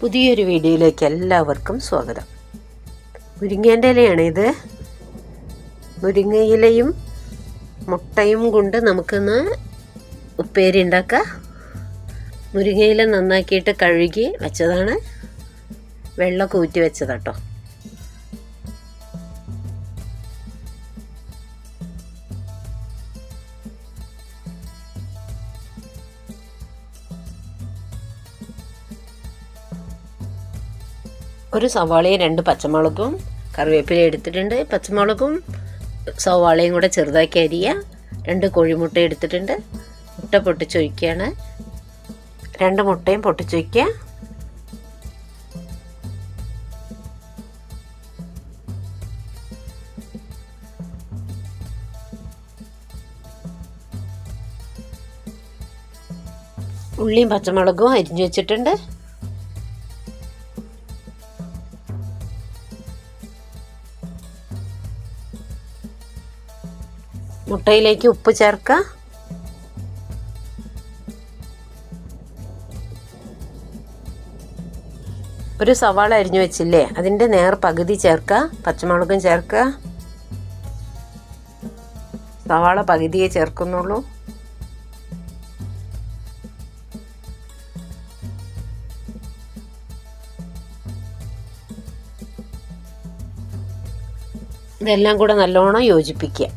പുതിയൊരു വീഡിയോയിലേക്ക് എല്ലാവർക്കും സ്വാഗതം. മുരിങ്ങേൻ്റെ ഇലയാണിത്. മുരിങ്ങയിലയും മുട്ടയും കൊണ്ട് നമുക്കൊന്ന് ഉപ്പേരി ഉണ്ടാക്കാം. മുരിങ്ങയില നന്നാക്കിയിട്ട് കഴുകി വെച്ചതാണ്, വെള്ളമൊക്കെ ഊറ്റി വെച്ചതാട്ടോ. ഒരു സവാളയും 2 പച്ചമുളകും കറിവേപ്പില എടുത്തിട്ടുണ്ട്. പച്ചമുളകും സവാളയും കൂടെ ചെറുതാക്കി അരിയുക. 2 കോഴിമുട്ട എടുത്തിട്ടുണ്ട്. മുട്ട പൊട്ടിച്ചൊഴിക്കുകയാണ്. 2 മുട്ടയും പൊട്ടിച്ചൊഴിക്കുക. ഉള്ളിയും പച്ചമുളകും അരിഞ്ഞു വെച്ചിട്ടുണ്ട്. മുട്ടയിലേക്ക് ഉപ്പ് ചേർക്കുക. ഒരു സവാള അരിഞ്ഞു വെച്ചില്ലേ, അതിൻ്റെ നേർ പകുതി ചേർക്കുക. പച്ചമുളകും ചേർക്കുക. സവാള പകുതിയേ ചേർക്കുന്നുള്ളൂ. ഇതെല്ലാം കൂടെ നല്ലോണം യോജിപ്പിക്കുക.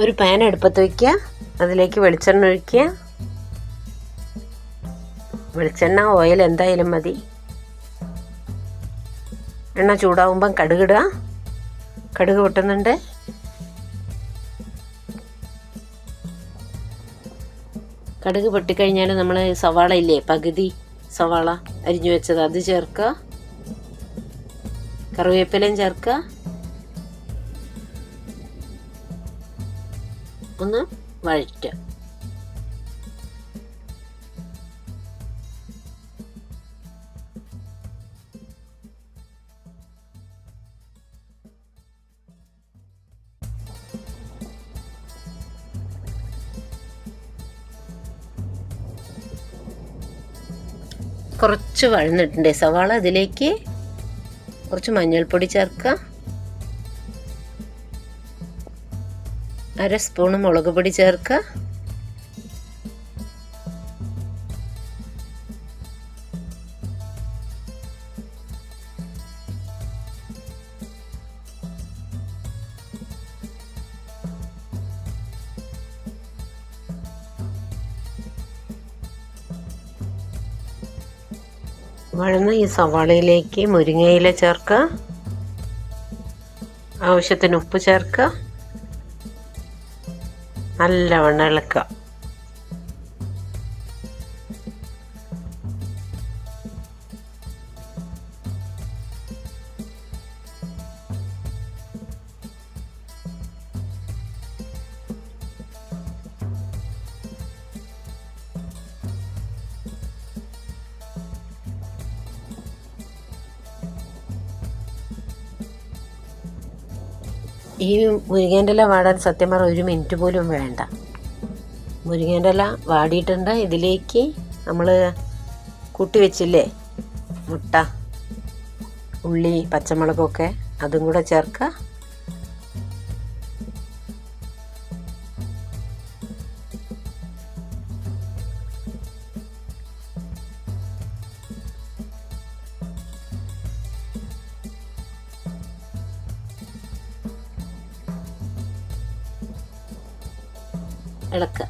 ഒരു പാൻ അടുപ്പത്ത് വയ്ക്കുക. അതിലേക്ക് വെളിച്ചെണ്ണ ഒഴിക്കുക. വെളിച്ചെണ്ണ ഓയിൽ എന്തായാലും മതി. എണ്ണ ചൂടാവുമ്പം കടുകിടുക. കടുക് പൊട്ടുന്നുണ്ട്. കടുക് പൊട്ടിക്കഴിഞ്ഞാൽ നമ്മൾ സവാള ഇല്ലേ, പകുതി സവാള അരിഞ്ഞു വെച്ചത് അത് ചേർക്കുക. കറിവേപ്പിലയും ചേർക്കുക. ഒന്ന് വഴറ്റുക. കുറച്ച് വഴന്നിട്ടുണ്ട് സവാള. അതിലേക്ക് കുറച്ച് മഞ്ഞൾപ്പൊടി ചേർക്കുക. 1/2 സ്പൂൺ മുളക് പൊടി ചേർക്കുക. വഴന്ന ഈ സവാളയിലേക്ക് മുരിങ്ങയില ചേർക്കുക. ആവശ്യത്തിന് ഉപ്പ് ചേർക്കുക. നല്ലവണ്ണം ഇളക്കുക. ഈ മുരിങ്ങേൻ്റെ ഇല വാടാൻ സത്യം പറഞ്ഞാൽ 1 മിനിറ്റ് പോലും വേണ്ട. മുരിങ്ങേൻ്റെ ഇല വാടിയിട്ടുണ്ട്. ഇതിലേക്ക് നമ്മൾ കൂട്ടി വെച്ചില്ലേ മുട്ട, ഉള്ളി, പച്ചമുളകൊക്കെ, അതും കൂടെ ചേർക്കുക. ഇളക്കുക.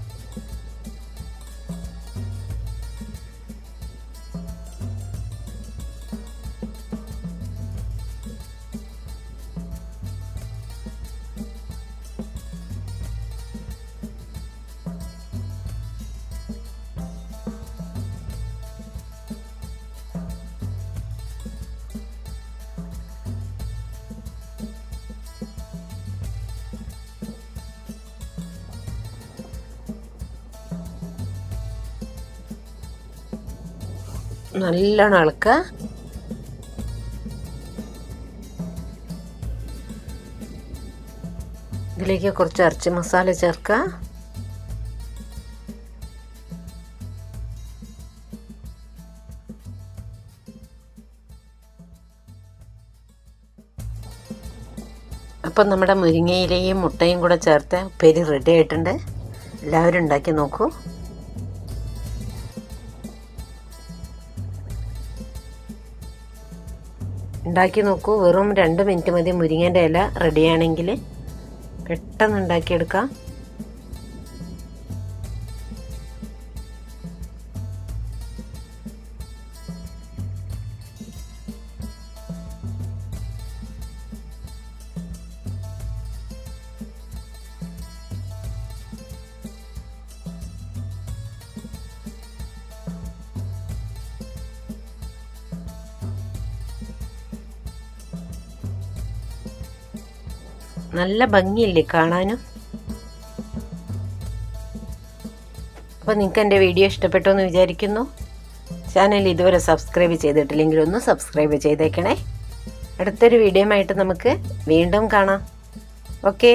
നല്ലോണം ഇളക്കുക. ഇതിലേക്ക് കുറച്ച് ഇറച്ചി മസാല ചേർക്കുക. അപ്പം നമ്മുടെ മുരിങ്ങയിലയും മുട്ടയും കൂടെ ചേർത്ത് ഉപ്പേരി റെഡി ആയിട്ടുണ്ട്. എല്ലാവരും ഉണ്ടാക്കി നോക്കൂ. ഉണ്ടാക്കി നോക്കൂ. വെറും 2 മിനിറ്റ് മതി. മുരിങ്ങേൻ്റെ ഇല റെഡിയാണെങ്കിൽ പെട്ടെന്ന് ഉണ്ടാക്കിയെടുക്കാം. നല്ല ഭംഗിയില്ലേ കാണാനും? അപ്പോൾ നിങ്ങൾക്ക് എൻ്റെ വീഡിയോ ഇഷ്ടപ്പെട്ടു എന്ന് വിചാരിക്കുന്നു. ചാനൽ ഇതുവരെ സബ്സ്ക്രൈബ് ചെയ്തിട്ടില്ലെങ്കിൽ ഒന്ന് സബ്സ്ക്രൈബ് ചെയ്തേക്കണേ. അടുത്തൊരു വീഡിയോയുമായിട്ട് നമുക്ക് വീണ്ടും കാണാം. ഓക്കേ.